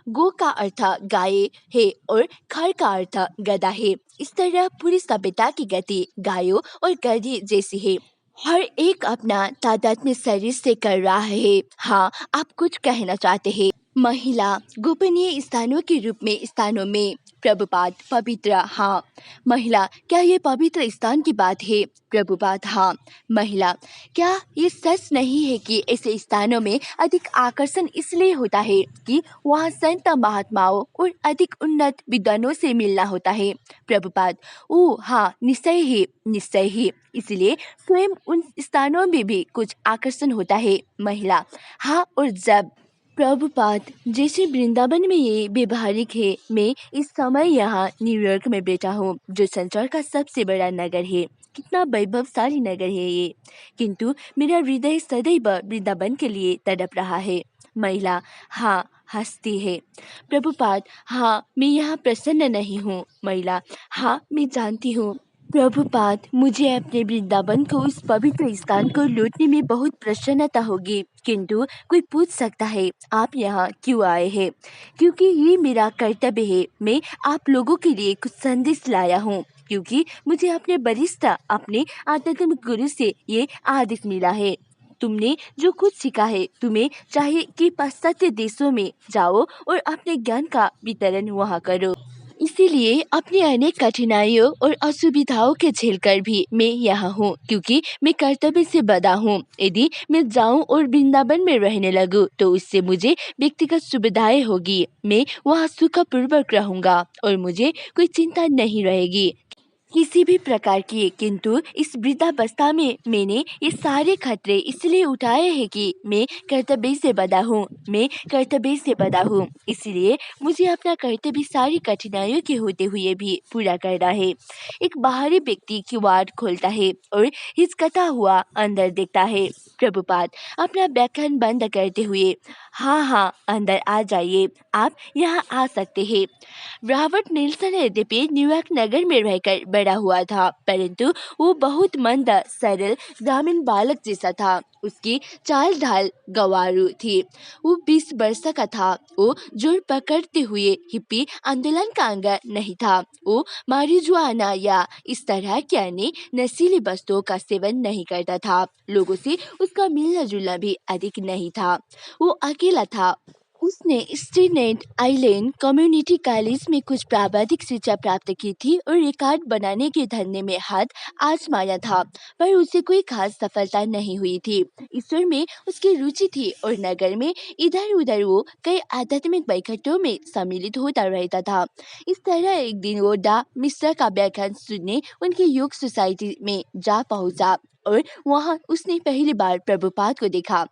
गो का अर्थ गाय है और खर का अर्थ गधा है। इस तरह पूरी सभ्यता की गति गायों और गधे जैसी है। हर एक अपना तादात्म्य शरीर से कर रहा है। हाँ, आप कुछ कहना चाहते हैं। महिला गोपनीय स्थानों के रूप में स्थानों में प्रभुपाद पवित्र। हाँ। महिला, क्या ये पवित्र स्थान की बात है? प्रभुपाद हाँ। महिला, क्या ये सच नहीं है कि ऐसे स्थानों में अधिक आकर्षण इसलिए होता है कि वहाँ संत महात्माओं और अधिक उन्नत विद्वानों से मिलना होता है? प्रभुपाद ओ हाँ, निश्चय ही निश्चय ही, इसलिए स्वयं उन स्थानों में भी कुछ आकर्षण होता है। महिला हाँ, और जब प्रभुपाद जैसे वृंदावन में ये व्यवहारिक है। मैं इस समय यहाँ न्यूयॉर्क में बैठा हूँ, जो संसार का सबसे बड़ा नगर है। कितना वैभवशाली नगर है ये, किंतु मेरा हृदय सदैव वृंदावन के लिए तड़प रहा है। महिला हाँ, हंसती है। प्रभुपाद हाँ, मैं यहाँ प्रसन्न नहीं हूँ। महिला हाँ, मैं जानती हूँ। प्रभुपाद, मुझे अपने वृंदावन को, उस पवित्र स्थान को लौटने में बहुत प्रसन्नता होगी, किंतु कोई पूछ सकता है आप यहाँ क्यों आए हैं? क्योंकि ये मेरा कर्तव्य है। मैं आप लोगों के लिए कुछ संदेश लाया हूँ, क्योंकि मुझे अपने वरिष्ठ, अपने आध्यात्मिक गुरु से ये आदेश मिला है। तुमने जो कुछ सीखा है, तुम्हें चाहिए कि पाश्चात्य देशों में जाओ और अपने ज्ञान का वितरण वहाँ करो। इसीलिए अपनी अनेक कठिनाइयों और असुविधाओं के झेलकर भी मैं यहाँ हूँ, क्योंकि मैं कर्तव्य से बंधा हूँ। यदि मैं जाऊँ और वृंदावन में रहने लगूँ तो उससे मुझे व्यक्तिगत सुविधाएं होगी। मैं वहाँ सुखपूर्वक रहूँगा और मुझे कोई चिंता नहीं रहेगी। किसी भी प्रकार की, किंतु इस वृद्धावस्था में मैंने ये सारे खतरे इसलिए उठाए हैं कि मैं कर्तव्य से बंधा हूँ। मैं कर्तव्य से बंधा हूँ, इसलिए मुझे अपना कर्तव्य सारी कठिनाइयों के होते हुए भी पूरा करना है। एक बाहरी व्यक्ति किवाड़ खोलता है और हिचकता हुआ अंदर देखता है। प्रभुपाद अपना व्याख्यान बंद करते हुए, हाँ हाँ, अंदर आ जाइए, आप यहाँ आ सकते हैं। रॉबर्ट निल्सन यद्यपि न्यूयॉर्क नगर में रहकर बड़ा हुआ था, परंतु वो बहुत मंद, सरल ग्रामीण बालक जैसा था। उसकी चाल ढाल गंवारू थी। वो 20 वर्ष का था। वो जोर पकड़ते हुए हिप्पी आंदोलन का अंग नहीं था। वो मारिजुआना या इस तरह के अन्य नशीली वस्तुओं का सेवन नहीं करता था। लोगों से उसका मिलना जुलना भी अधिक नहीं था। वो अकेला था। उसने स्टेटेन आइलैंड कम्युनिटी कॉलेज में कुछ प्राविधिक शिक्षा प्राप्त की थी और रिकॉर्ड बनाने के धंधे में हाथ आजमाया था, पर उसे कोई खास सफलता नहीं हुई थी। ईश्वर में उसकी रुचि थी और नगर में इधर उधर वो कई आध्यात्मिक बैठकों में सम्मिलित होता रहता था। इस तरह एक दिन वो डा मिश्रा का व्याख्यान सुनने उनकी योग सोसाइटी में जा पहुंचा और वहां उसने पहली बार प्रभुपाद को देखा।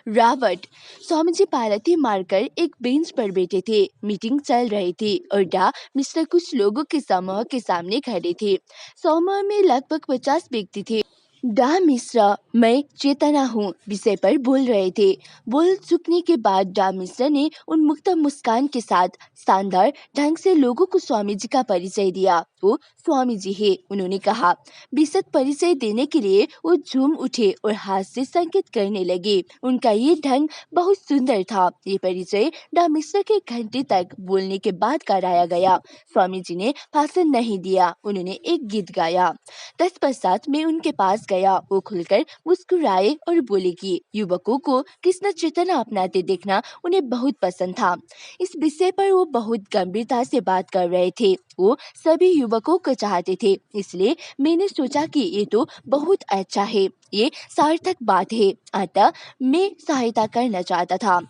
रॉबर्ट स्वामी जी पालथी मारकर एक बेंच पर बैठे थे। मीटिंग चल रही थी और डा मिस्टर कुछ लोगों के समूह के सामने खड़े थे। समूह में लगभग 50 व्यक्ति थे। डा मिश्रा मैं चेतना हूँ विषय पर बोल रहे थे। बोल चुकने के बाद डा मिश्रा ने उन्मुक्त मुस्कान के साथ शानदार ढंग से लोगों को स्वामी जी का परिचय दिया। वो स्वामी जी है, उन्होंने कहा। विशद परिचय देने के लिए वो झूम उठे और हाथ से संकेत करने लगे। उनका ये ढंग बहुत सुंदर था। ये परिचय डा मिश्रा के घंटे तक बोलने के बाद कराया गया। स्वामी जी ने भाषण नहीं दिया, उन्होंने एक गीत गाया। तत्पश्चात मैं उनके पास गया। वो खुलकर मुस्कुराए और बोले कि युवकों को कृष्ण चेतना अपनाते देखना उन्हें बहुत पसंद था। इस विषय पर वो बहुत गंभीरता से बात कर रहे थे। वो सभी युवकों को चाहते थे, इसलिए मैंने सोचा कि ये तो बहुत अच्छा है, ये सार्थक बात है, अतः मैं सहायता करना चाहता था।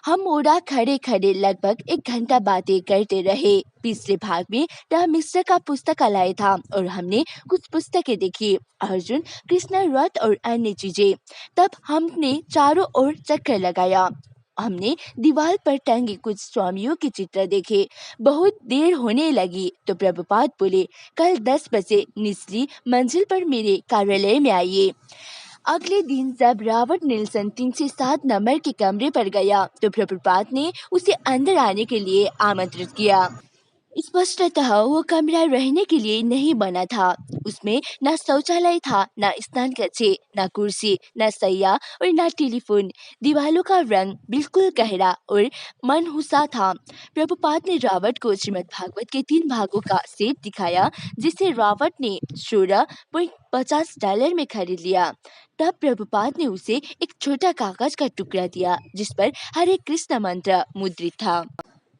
हम ओरा खड़े खड़े लगभग 1 घंटा बातें करते रहे। पिछले भाग में डा मिश्र का पुस्तकालय था और हमने कुछ पुस्तकें देखी, अर्जुन कृष्ण रथ और अन्य चीजें। तब हमने चारों ओर चक्कर लगाया। हमने दीवार पर टंगे कुछ स्वामियों के चित्र देखे। बहुत देर होने लगी तो प्रभुपाद बोले, कल 10 बजे निचली मंजिल पर मेरे कार्यालय में आइए। अगले दिन जब रॉबर्ट निल्सन 307 नंबर के कमरे पर गया तो प्रभुपाद ने उसे अंदर आने के लिए आमंत्रित किया। स्पष्टतः वो कमरा रहने के लिए नहीं बना था। उसमें न शौचालय था, न स्नान कक्ष, न कुर्सी, न सैया और न टेलीफोन। दीवालों का रंग बिल्कुल गहरा और मनहूसा था। प्रभुपाद ने रॉबर्ट को श्रीमद् भागवत के 3 भागों का सेट दिखाया, जिसे रॉबर्ट ने $16.50 में खरीद लिया। तब प्रभुपाद ने उसे एक छोटा कागज का टुकड़ा दिया जिस पर हरे कृष्ण मंत्र मुद्रित था।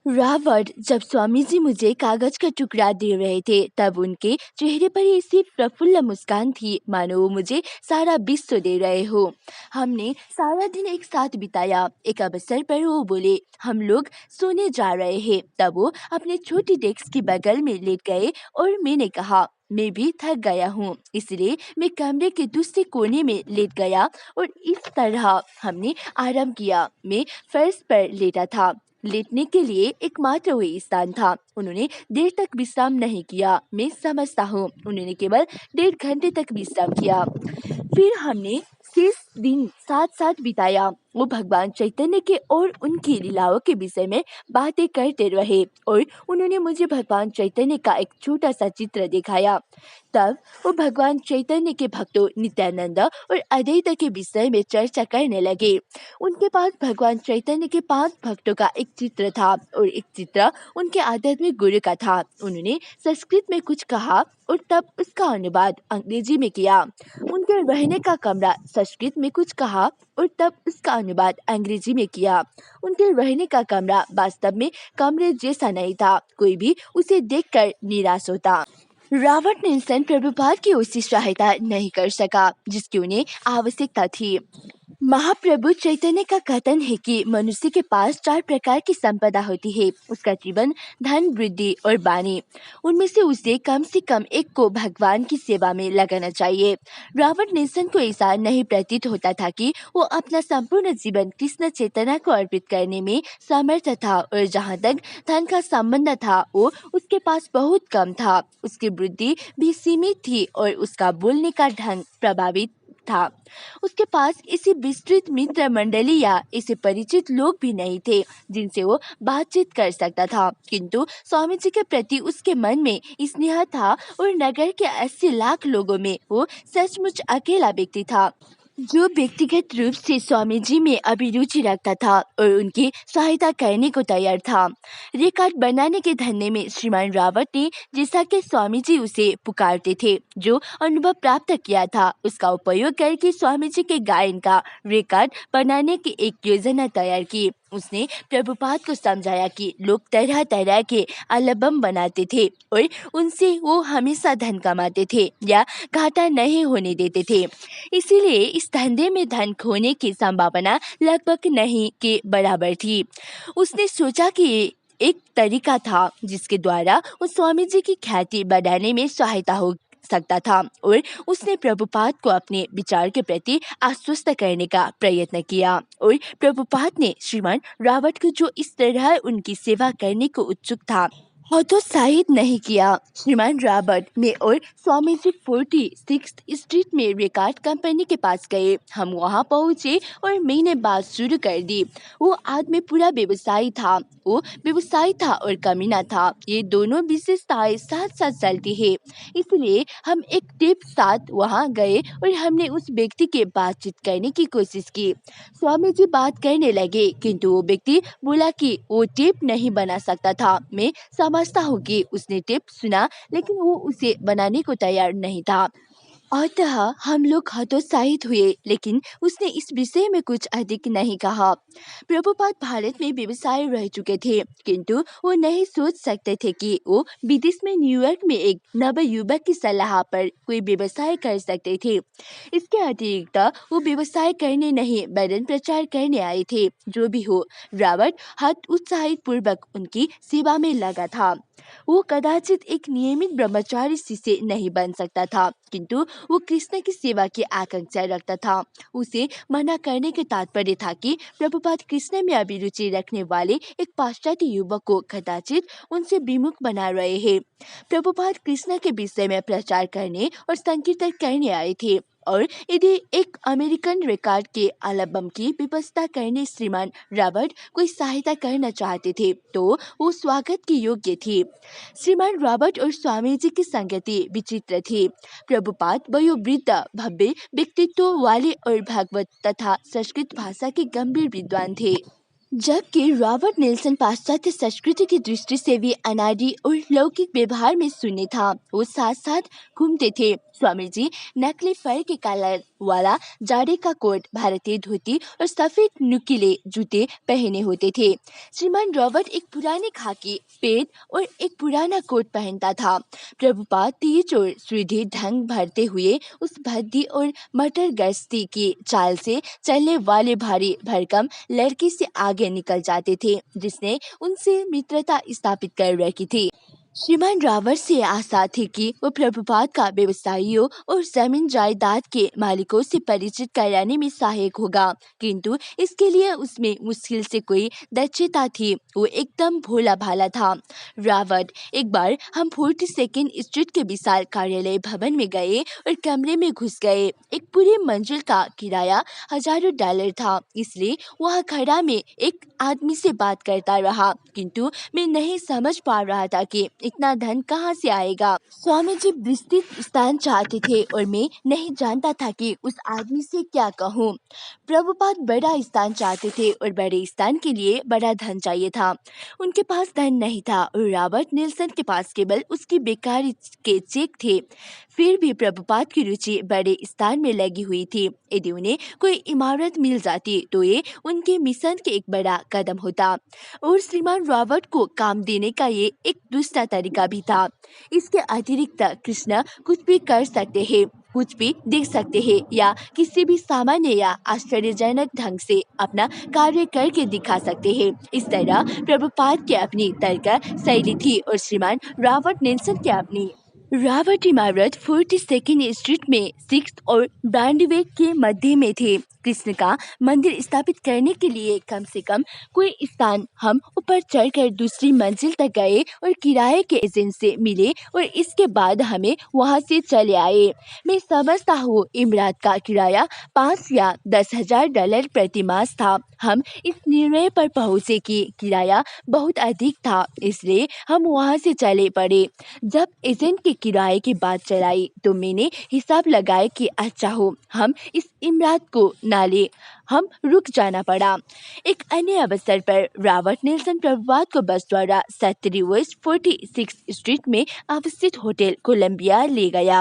रॉबर्ट, जब स्वामी जी मुझे कागज का टुकड़ा दे रहे थे तब उनके चेहरे पर ऐसी प्रफुल्ल मुस्कान थी मानो वो मुझे सारा विश्व दे रहे हो। हमने सारा दिन एक साथ बिताया। एक अवसर पर वो बोले, हम लोग सोने जा रहे हैं। तब वो अपने छोटी डेस्क के बगल में लेट गए और मैंने कहा, मैं भी थक गया हूँ, इसलिए मैं कमरे के दूसरे कोने में लेट गया और इस तरह हमने आराम किया। मैं फर्श पर लेटा था। लेटने के लिए एकमात्र वही स्थान था। उन्होंने देर तक विश्राम नहीं किया, मैं समझता हूँ। उन्होंने केवल 1.5 घंटे तक विश्राम किया। फिर हमने शेष दिन साथ साथ बिताया। वो भगवान चैतन्य के और उनकी लीलाओं के विषय में बातें करते रहे और उन्होंने मुझे भगवान चैतन्य का एक छोटा सा चित्र दिखाया। तब वो भगवान चैतन्य के भक्तों नित्यानंद और अद्वैत के विषय में चर्चा करने लगे। उनके पास भगवान चैतन्य के 5 भक्तों का एक चित्र था और एक चित्र उनके आध्यात्मिक गुरु का था। उन्होंने संस्कृत में कुछ कहा और तब उसका अनुवाद अंग्रेजी में किया। उनके रहने का कमरा संस्कृत में कुछ कहा और तब उसका अनुवाद अंग्रेजी में किया। उनके रहने का कमरा वास्तव में कमरे जैसा नहीं था। कोई भी उसे देखकर निराश होता। रॉबर्ट निल्सन प्रभुपाद की उसी सहायता नहीं कर सका जिसकी उन्हें आवश्यकता थी। महाप्रभु चैतन्य का कथन है कि मनुष्य के पास 4 प्रकार की संपदा होती है, उसका जीवन, धन, बुद्धि और वाणी। उनमें से कम एक को भगवान की सेवा में लगाना चाहिए। रॉबर्ट निल्सन को ऐसा नहीं प्रतीत होता था कि वो अपना संपूर्ण जीवन कृष्ण चैतन्य को अर्पित करने में समर्थ था, और जहाँ तक धन का संबंध था वो उसके पास बहुत कम था। उसकी बुद्धि भी सीमित थी और उसका बोलने का ढंग प्रभावित था। उसके पास ऐसी विस्तृत मित्र मंडली या ऐसे परिचित लोग भी नहीं थे जिनसे वो बातचीत कर सकता था, किंतु स्वामी जी के प्रति उसके मन में स्नेह था और नगर के 80 लाख लोगों में वो सचमुच अकेला व्यक्ति था जो व्यक्तिगत रूप से स्वामी जी में अभिरुचि रखता था और उनकी सहायता करने को तैयार था। रिकॉर्ड बनाने के धंधे में श्रीमान रावत ने, जैसा कि स्वामी जी उसे पुकारते थे, जो अनुभव प्राप्त किया था उसका उपयोग करके स्वामी जी के गायन का रिकॉर्ड बनाने की एक योजना तैयार की। उसने प्रभुपाद को समझाया कि लोग तरह तरह के एल्बम बनाते थे और उनसे वो हमेशा धन कमाते थे या घाटा नहीं होने देते थे, इसीलिए इस धंधे में धन खोने की संभावना लगभग नहीं के बराबर थी। उसने सोचा कि ये एक तरीका था जिसके द्वारा उस स्वामी जी की ख्याति बढ़ाने में सहायता हो सकता था, और उसने प्रभुपाद को अपने विचार के प्रति आश्वस्त करने का प्रयत्न किया। और प्रभुपाद ने श्रीमान रावत को, जो इस तरह उनकी सेवा करने को उत्सुक था, हतोत्साहित नहीं किया। श्रीमान रॉबर्ट में और स्वामी जी 46 स्ट्रीट में रिकॉर्ड कंपनी के पास गए। हम वहां पहुंचे और मैंने बात शुरू कर दी। वो आदमी पूरा व्यवसायी था, वो व्यवसायी था और कमीना था। ये दोनों विशेषताएं साथ साथ चलती है। इसलिए हम एक टिप साथ वहां गए और हमने उस व्यक्ति के बातचीत करने की कोशिश की। स्वामी जी बात करने लगे, किंतु वो व्यक्ति बोला कि वो टेप नहीं बना सकता था। मैं समझता हूँ कि उसने टेप सुना, लेकिन वो उसे बनाने को तैयार नहीं था। अतः हम लोग हतोत्साहित हुए, लेकिन उसने इस विषय में कुछ अधिक नहीं कहा। प्रभुपाद भारत में व्यवसाय रह चुके थे, किंतु वो नहीं सोच सकते थे कि वो विदेश में न्यूयॉर्क में एक नव युवक की सलाह पर कोई व्यवसाय कर सकते थे। इसके अतिरिक्त वो व्यवसाय करने नहीं वरन प्रचार करने आए थे। जो भी हो, रॉबर्ट हत उत्साहित पूर्वक उनकी सेवा में लगा था। वो कदाचित एक नियमित ब्रह्मचारी शिष्य नहीं बन सकता था, किंतु वो कृष्ण की सेवा की आकांक्षा रखता था। उसे मना करने के तात्पर्य था कि प्रभुपाद कृष्ण में अभिरुचि रखने वाले एक पाश्चात्य युवक को कदाचित उनसे विमुख बना रहे हैं। प्रभुपाद कृष्ण के विषय में प्रचार करने और संकीर्तन करने आए थे, और यदि एक अमेरिकन रिकॉर्ड के एल्बम की व्यवस्था करने श्रीमान रॉबर्ट कोई सहायता करना चाहते थे तो वो स्वागत के योग्य थी। श्रीमान रॉबर्ट और स्वामी जी की संगति विचित्र थी। प्रभुपाद वयोवृद्ध भव्य व्यक्तित्व वाले और भागवत तथा संस्कृत भाषा के गंभीर विद्वान थे, जबकि रॉबर्ट निल्सन पाश्चात्य संस्कृति की दृष्टि से भी अनादि और लौकिक व्यवहार में शून्य था। वो साथ साथ घूमते थे। स्वामी जी नकली फर के कलर वाला जाड़े का कोट, भारतीय धोती और सफेद नुकीले जूते पहने होते थे। श्रीमान रॉबर्ट एक पुराने खाकी पेट और एक पुराना कोट पहनता था। प्रभुपाद तेज और सीधे ढंग भरते हुए उस भद्दी और मटर गश्ती की चाल से चलने वाले भारी भरकम लड़की से आगे निकल जाते थे, जिसने उनसे मित्रता स्थापित कर रखी थी। श्रीमान रावत से आशा थी कि वो प्रभुपाद का व्यवसायियों और जमीन जायदाद के मालिकों से परिचित कराने में सहायक होगा, किंतु इसके लिए उसमें मुश्किल से कोई दक्षता थी। वो एकदम भोला भाला था। रावत, एक बार हम 42nd स्ट्रीट के विशाल कार्यालय भवन में गए और कमरे में घुस गए। एक पूरी मंजिल का किराया $1000 था, इसलिए वहाँ खड़ा में एक आदमी से बात करता रहा, किंतु मैं नहीं समझ पा रहा था कि इतना धन कहाँ से आएगा। स्वामी जी विस्तृत स्थान चाहते थे और मैं नहीं जानता था कि उस आदमी से क्या कहूँ। प्रभुपाद बड़ा स्थान चाहते थे और बड़े स्थान के लिए बड़ा धन चाहिए था। उनके पास धन नहीं था और रॉबर्ट निल्सन के पास केवल उसकी बेकारी के चेक थे। फिर भी प्रभुपाद की रुचि बड़े स्थान में लगी हुई थी। यदि उन्हें कोई इमारत मिल जाती तो ये उनके मिशन के एक बड़ा कदम होता, और श्रीमान रॉबर्ट को काम देने का ये एक दूसरा तरीका भी था। इसके अतिरिक्त कृष्ण कुछ भी कर सकते हैं। कुछ भी देख सकते हैं या किसी भी सामान्य या आश्चर्यजनक ढंग से अपना कार्य करके दिखा सकते हैं। इस तरह प्रभुपाद की अपनी तर्क शैली थी और श्रीमान रॉबर्ट नेल्सन की अपनी। रॉबर्ट इमारत 42nd स्ट्रीट में 6th और ब्रांडवे के मध्य में थे। कृष्ण का मंदिर स्थापित करने के लिए कम से कम कोई स्थान हम ऊपर चढ़कर दूसरी मंजिल तक गए और किराए के एजेंट से मिले और इसके बाद हमें वहां से चले आए। मैं समझता हूँ इमारत का किराया 5 या 10,000 डॉलर प्रति मास था। हम इस निर्णय पर पहुंचे कि किराया बहुत अधिक था, इसलिए हम वहां से चले पड़े। जब एजेंट के किराए की बात चलाई तो मैंने हिसाब लगाया कि अच्छा हो हम इस इमारत को ना ले, हम रुक जाना पड़ा। एक अन्य अवसर पर रॉबर्ट नेल्सन प्रभुपाद को बस द्वारा 70 वेस्ट 46 स्ट्रीट में अवस्थित होटल कोलंबिया ले गया।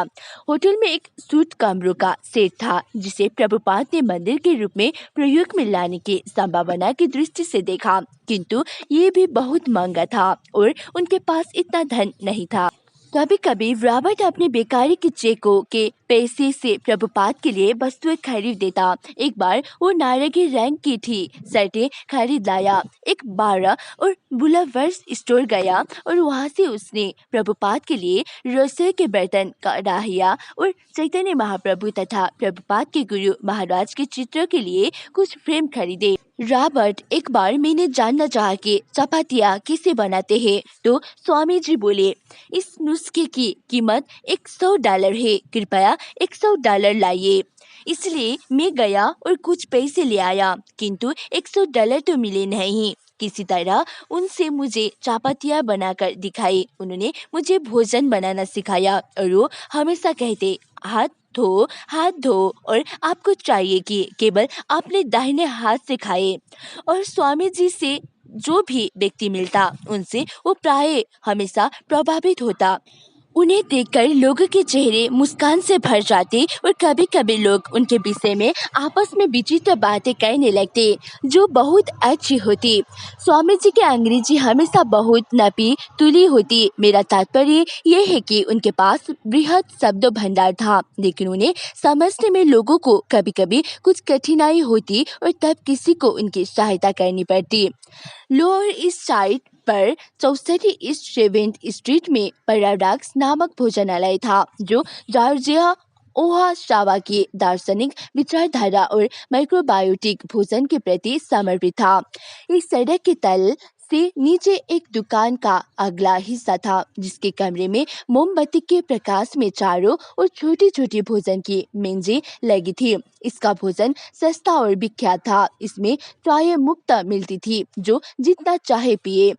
होटल में एक सूट कमरों का सेट था जिसे प्रभुपाद ने मंदिर के रूप में प्रयोग में लाने की संभावना की दृष्टि से देखा, किंतु ये भी बहुत महंगा था और उनके पास इतना धन नहीं था। कभी कभी रॉबर्ट अपने बेकारी के चेकों के पैसे से प्रभुपाद के लिए वस्तुएं खरीद देता। एक बार वो नारंगी रंग की थी शर्टें खरीद लाया। एक बारह और बुलावर्स स्टोर गया और वहां से उसने प्रभुपाद के लिए रसोई के बर्तन, कढ़ाइयाँ और चैतन्य महाप्रभु तथा प्रभुपाद के गुरु महाराज के चित्र के लिए कुछ फ्रेम खरीदे। रॉबर्ट, एक बार मैंने जानना चाहा कि चपातियाँ कैसे बनाते हैं, तो स्वामी जी बोले, इस नुस्खे की कीमत $100 है, कृपया $100 लाइए। इसलिए मैं गया और कुछ पैसे ले आया, किंतु $100 तो मिले नहीं। किसी तरह उनसे मुझे चपातियाँ बनाकर दिखाई। उन्होंने मुझे भोजन बनाना सिखाया और वो हमेशा कहते, हाथ धो और आपको चाहिए कि केवल अपने दाहिने हाथ से खाए। और स्वामी जी से जो भी व्यक्ति मिलता उनसे वो प्राय हमेशा प्रभावित होता। उन्हें देखकर लोगों के चेहरे मुस्कान से भर जाते और कभी कभी लोग उनके विषय में आपस में विचित्र बातें कहने लगते जो बहुत अच्छी होती। स्वामी जी की अंग्रेजी हमेशा बहुत नपी तुली होती। मेरा तात्पर्य ये है कि उनके पास बृहद शब्द भंडार था, लेकिन उन्हें समझने में लोगों को कभी कभी कुछ कठिनाई होती और तब किसी को उनकी सहायता करनी पड़ती। लोअर ईस्ट साइड पर 64 ईस्ट 7th स्ट्रीट में पैराडॉक्स नामक भोजनालय था जो जॉर्जिया ओहाशावा की दार्शनिक विचारधारा और माइक्रोबायोटिक भोजन के प्रति समर्पित था। इस सड़क के तल से नीचे एक दुकान का अगला हिस्सा था जिसके कमरे में मोमबत्ती के प्रकाश में चारों और छोटी छोटी भोजन की मेजें लगी थी। इसका भोजन सस्ता और विख्यात था। इसमें चाय मुफ्त मिलती थी, जो जितना चाहे पिए।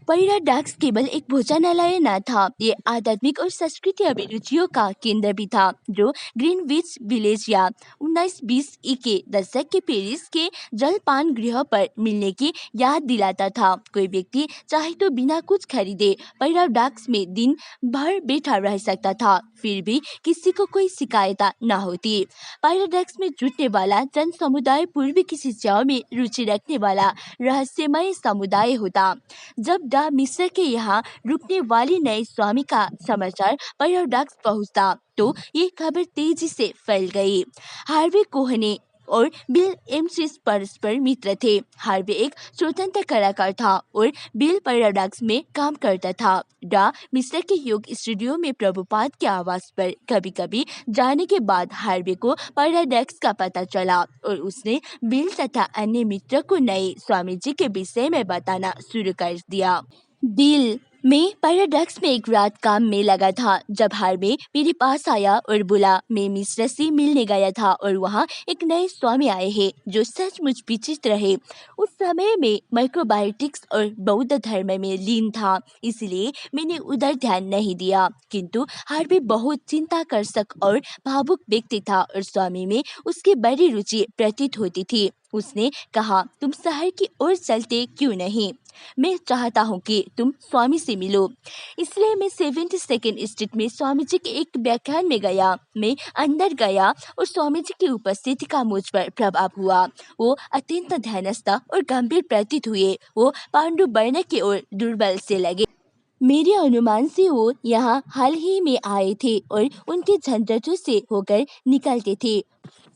पैराडॉक्स केवल एक भोजनालय न था, ये आध्यात्मिक और सांस्कृतिक अभिरुचियों का केंद्र भी था जो ग्रीनविच विलेज या 1920 ई के दशक के पेरिस के जलपान गृह पर मिलने की याद दिलाता था। कोई व्यक्ति चाहे तो बिना कुछ खरीदे पैराडॉक्स में दिन भर बैठा रह सकता था, फिर भी किसी को कोई शिकायत न होती। पैराडॉक्स में जुटने वाला जन समुदाय पूर्वी की शिक्षाओं में रुचि रखने वाला रहस्यमय समुदाय होता। जब डा मिस्र के यहाँ रुकने वाली नए स्वामी का समाचार पैराडॉक्स पहुंचता तो ये खबर तेजी से फैल गई। हार्वे कोहने और बिल एम्सिस परस्पर मित्र थे। हार्वे एक स्वतंत्र कलाकार था और बिल पैराडॉक्स में काम करता था। डा मिस्र के योग स्टूडियो में प्रभुपाद के आवास पर कभी कभी जाने के बाद हार्वे को पैराडॉक्स का पता चला और उसने बिल तथा अन्य मित्र को नए स्वामी जी के विषय में बताना शुरू कर दिया। बिल, मैं पैराडॉक्स में एक रात काम में लगा था जब हार्वे मेरे पास आया और बोला, मैं मिस्र से मिलने गया था और वहाँ एक नए स्वामी आए हैं जो सचमुच विचित्र है। उस समय में माइक्रोबायोटिक्स और बौद्ध धर्म में लीन था, इसलिए मैंने उधर ध्यान नहीं दिया। किंतु हार्वे बहुत चिंताकर्षक और भावुक व्यक्ति था और स्वामी में उसकी बड़ी रुचि प्रतीत होती थी। उसने कहा, तुम शहर की ओर चलते क्यों नहीं? मैं चाहता हूँ कि तुम स्वामी से मिलो। इसलिए मैं 72nd स्ट्रीट में स्वामी जी के एक व्याख्यान में गया। मैं अंदर गया और स्वामी जी की उपस्थिति का मुझ पर प्रभाव हुआ। वो अत्यंत ध्यानस्थ और गंभीर प्रतीत हुए। वो पांडु वर्ण की ओर दुर्बल से लगे। मेरे अनुमान से वो यहाँ हाल ही में आए थे और उनके झंझटों से होकर निकलते थे।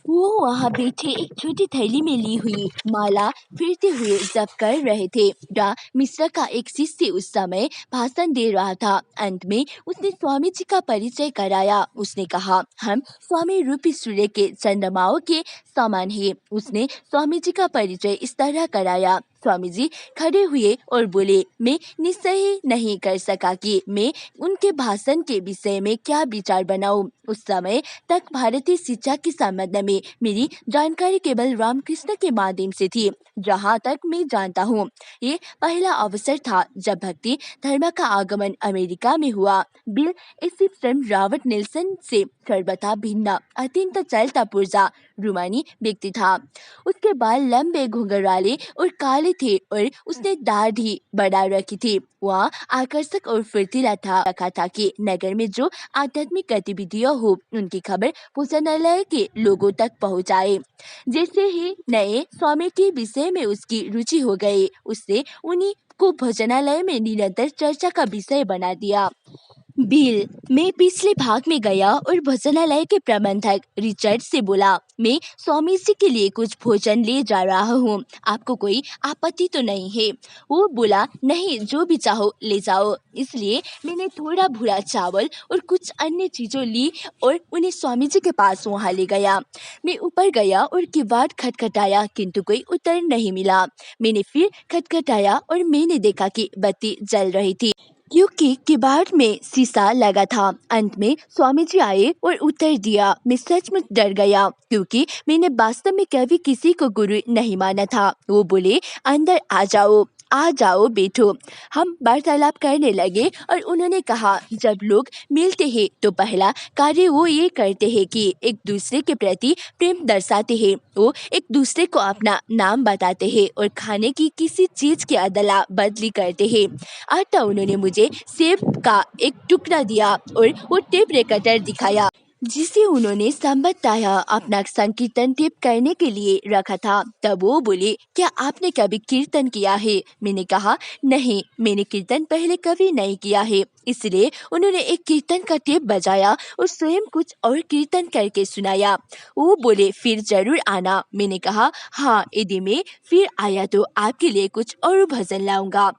वो वहाँ बैठे एक छोटी थैली में ली हुई माला फिरते हुए जप कर रहे थे। डा मिश्रा का एक शिष्य उस समय भाषण दे रहा था। अंत में उसने स्वामी जी का परिचय कराया। उसने कहा, हम स्वामी रूपी सूर्य के चंद्रमाओं के समान है। उसने स्वामी जी का परिचय इस तरह कराया। स्वामी जी खड़े हुए और बोले, मैं निश्चय ही नहीं कर सका कि मैं उनके भाषण के विषय में क्या विचार बनाऊं। उस समय तक भारतीय शिक्षा के संबंध में मेरी जानकारी केवल रामकृष्ण के माध्यम से थी। जहाँ तक मैं जानता हूँ, ये पहला अवसर था जब भक्ति धर्म का आगमन अमेरिका में हुआ। बिल एसिप्सन रॉबर्ट नेल्सन से सर्वथा भिन्न, अत्यंत चलता पुर्जा रूमानी व्यक्ति था। उसके बाल लंबे घुंघराले और काले थे और उसने दाढ़ी बढ़ा रखी थी। वह आकर्षक और फुर्तीला था। रखा था कि नगर में जो आध्यात्मिक गतिविधियां हो उनकी खबर भोजनालय के लोगों तक पहुंचाए। जैसे ही नए स्वामी के विषय में उसकी रुचि हो गई, उससे उन्हीं को भोजनालय में निरंतर चर्चा का विषय बना दिया। बिल, मैं पिछले भाग में गया और भोजनालय के प्रबंधक रिचर्ड से बोला, मैं स्वामी जी के लिए कुछ भोजन ले जा रहा हूँ, आपको कोई आपत्ति तो नहीं है? वो बोला, नहीं, जो भी चाहो ले जाओ। इसलिए मैंने थोड़ा भूरा चावल और कुछ अन्य चीजों ली और उन्हें स्वामी जी के पास वहाँ ले गया। मैं ऊपर गया और किवाड़ खटखटाया, किंतु कोई उत्तर नहीं मिला। मैंने फिर खटखटाया और मैंने देखा कि बत्ती जल रही थी, क्योंकि किवाड़ में शीशा लगा था। अंत में स्वामी जी आए और उत्तर दिया। मैं सचमुच डर गया, क्योंकि मैंने वास्तव में कभी किसी को गुरु नहीं माना था। वो बोले, अंदर आ जाओ बैठो। हम वार्तालाप करने लगे और उन्होंने कहा, जब लोग मिलते हैं तो पहला कार्य वो ये करते हैं कि एक दूसरे के प्रति प्रेम दर्शाते हैं। वो एक दूसरे को अपना नाम बताते हैं और खाने की किसी चीज की अदला बदली करते हैं। अतः उन्होंने मुझे सेब का एक टुकड़ा दिया और वो टेप रिकॉर्डर दिखाया, जिसे उन्होंने संभवतः अपना संकीर्तन टेप करने के लिए रखा था। तब वो बोले, क्या आपने कभी कीर्तन किया है? मैंने कहा, नहीं, मैंने कीर्तन पहले कभी नहीं किया है। इसलिए उन्होंने एक कीर्तन का टेप बजाया और स्वयं कुछ और कीर्तन करके सुनाया। वो बोले, फिर जरूर आना। मैंने कहा, हाँ, यदि मैं फिर आया तो आपके लिए कुछ और भजन लाऊंगा।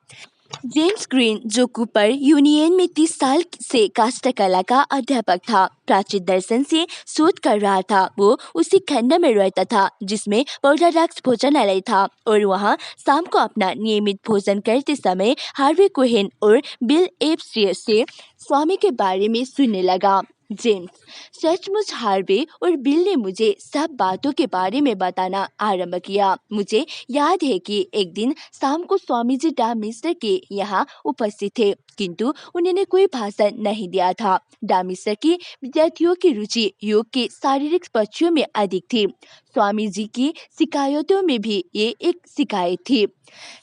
जेम्स ग्रीन, जो कूपर यूनियन में 30 साल से काष्ठकला का अध्यापक था, प्राचीन दर्शन से शोध कर रहा था। वो उसी खंड में रहता था जिसमें पौराडाक्स भोजनालय था और वहाँ शाम को अपना नियमित भोजन करते समय हार्वे कोहेन और बिल एप्स से स्वामी के बारे में सुनने लगा। जेम्स, सचमुच हार्वे और बिल ने मुझे सब बातों के बारे में बताना आरंभ किया। मुझे याद है कि एक दिन शाम को स्वामी जी डा मिश्र के यहाँ उपस्थित थे, किंतु उन्होंने कोई भाषण नहीं दिया था। डा मिश्र की विद्यार्थियों की रुचि योग के शारीरिक पक्षों में अधिक थी। स्वामी जी की शिकायतों में भी ये एक शिकायत थी।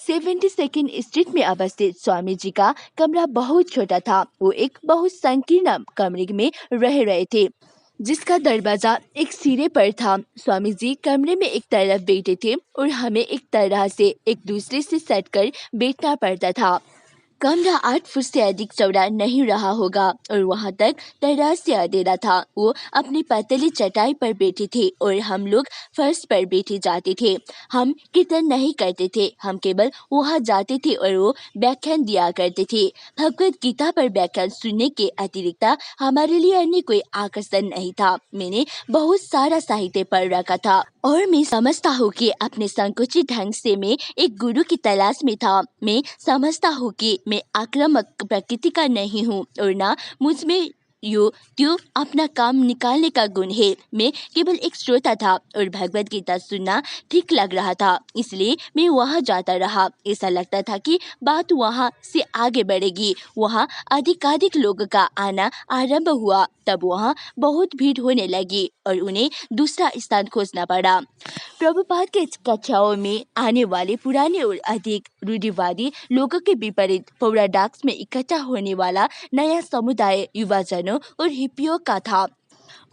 72nd स्ट्रीट में अवस्थित स्वामी जी का कमरा बहुत छोटा था। वो एक बहुत संकीर्ण कमरे में रह रहे थे, जिसका दरवाजा एक सिरे पर था। स्वामी जी कमरे में एक तरफ बैठे थे और हमें एक तरह से एक दूसरे से सटकर बैठना पड़ता था। कमरा 8 फुट से अधिक चौड़ा नहीं रहा होगा और वहां तक तरह से अंधेरा था। वो अपनी पतली चटाई पर बैठे थे और हम लोग फर्श पर बैठे जाते थे। हम कीर्तन नहीं करते थे, हम केवल वहां जाते थे और वो व्याख्यान दिया करते थे। भगवत गीता पर व्याख्यान सुनने के अतिरिक्त हमारे लिए अन्य कोई आकर्षण नहीं था। मैंने बहुत सारा साहित्य पढ़ रखा था और मैं समझता हूँ कि अपने संकुचित ढंग से मैं एक गुरु की तलाश में था। मैं समझता हूँ कि मैं आक्रामक प्रकृति का नहीं हूँ और ना मुझ में यो त्यो अपना काम निकालने का गुण है। मैं केवल एक श्रोता था और भगवत गीता सुनना ठीक लग रहा था, इसलिए मैं वहां जाता रहा। ऐसा लगता था कि बात वहां से आगे बढ़ेगी। वहां अधिकाधिक लोगों का आना आरंभ हुआ। तब वहां बहुत भीड़ होने लगी और उन्हें दूसरा स्थान खोजना पड़ा। प्रभुपाद के कक्षाओं में आने वाले पुराने और अधिक रूढ़िवादी लोगों के विपरीत पौराडाक्स में इकट्ठा होने वाला नया समुदाय युवाजनों और हिप्पियों का था।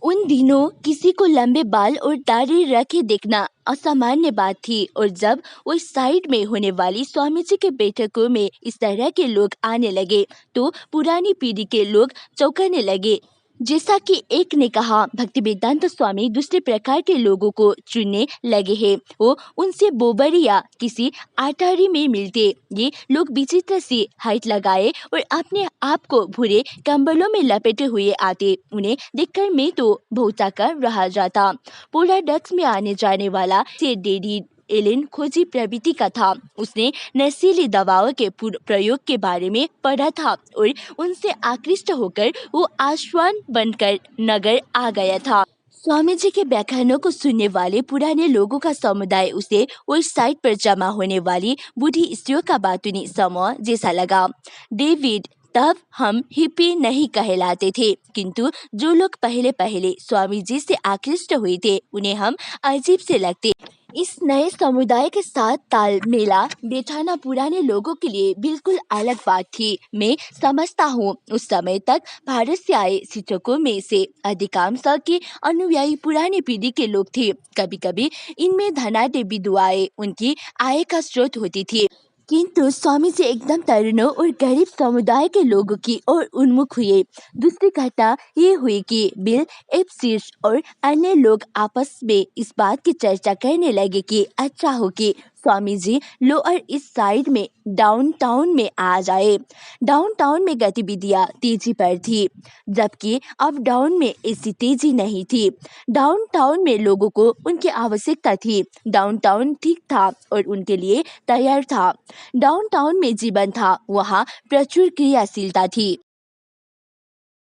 उन दिनों किसी को लंबे बाल और दाढ़ी रखे देखना असामान्य बात थी, और जब उस साइड में होने वाली स्वामी जी के बैठकों में इस तरह के लोग आने लगे तो पुरानी पीढ़ी के लोग चौंकने लगे। जैसा कि एक ने कहा, भक्तिवेदांत स्वामी दूसरे प्रकार के लोगों को चुनने लगे हैं। वो उनसे बोबरी या किसी आटारी में मिलते। ये लोग विचित्र सी हाइट लगाए और अपने आप को भूरे कंबलों में लपेटे हुए आते। उन्हें देखकर मैं तो भौंचा कर रह जाता। पूरा डक्स में आने जाने वाला से डेडी एलेन खोजी प्रवृत्ति का था। उसने नशीली दवाओं के प्रयोग के बारे में पढ़ा था और उनसे आकृष्ट होकर वो आश्वान बनकर नगर आ गया था। स्वामी जी के व्याख्यानों को सुनने वाले पुराने लोगों का समुदाय उसे उस साइट पर जमा होने वाली बूढ़ी स्त्रियों का बातूनी समूह जैसा लगा। डेविड, तब हम हिप्पी नहीं कहलाते थे, किंतु जो लोग पहले पहले स्वामी जी से आकृष्ट हुए थे उन्हें हम अजीब से लगते। इस नए समुदाय के साथ तालमेला बैठाना पुराने लोगों के लिए बिल्कुल अलग बात थी। मैं समझता हूँ उस समय तक भारत से आए शिक्षकों में से अधिकांश के अनुयायी पुरानी पीढ़ी के लोग थे। कभी कभी इनमें धनाढ्य विधवाएं उनकी आय का स्रोत होती थी, किंतु स्वामी जी एकदम तरुणों और गरीब समुदाय के लोगों की ओर उन्मुख हुए। दूसरी घटना ये हुई कि बिल एप्सिस और अन्य लोग आपस में इस बात की चर्चा करने लगे कि अच्छा हो कि Swami ji lower east side में डाउनटाउन में आ जाए। डाउनटाउन में गतिविधियां तेजी पर थी, जबकि अप डाउन में ऐसी तेजी नहीं थी। डाउनटाउन में लोगों को उनकी आवश्यकता थी। डाउनटाउन ठीक था और उनके लिए तैयार था। डाउनटाउन में जीवन था, वहाँ प्रचुर क्रियाशीलता थी।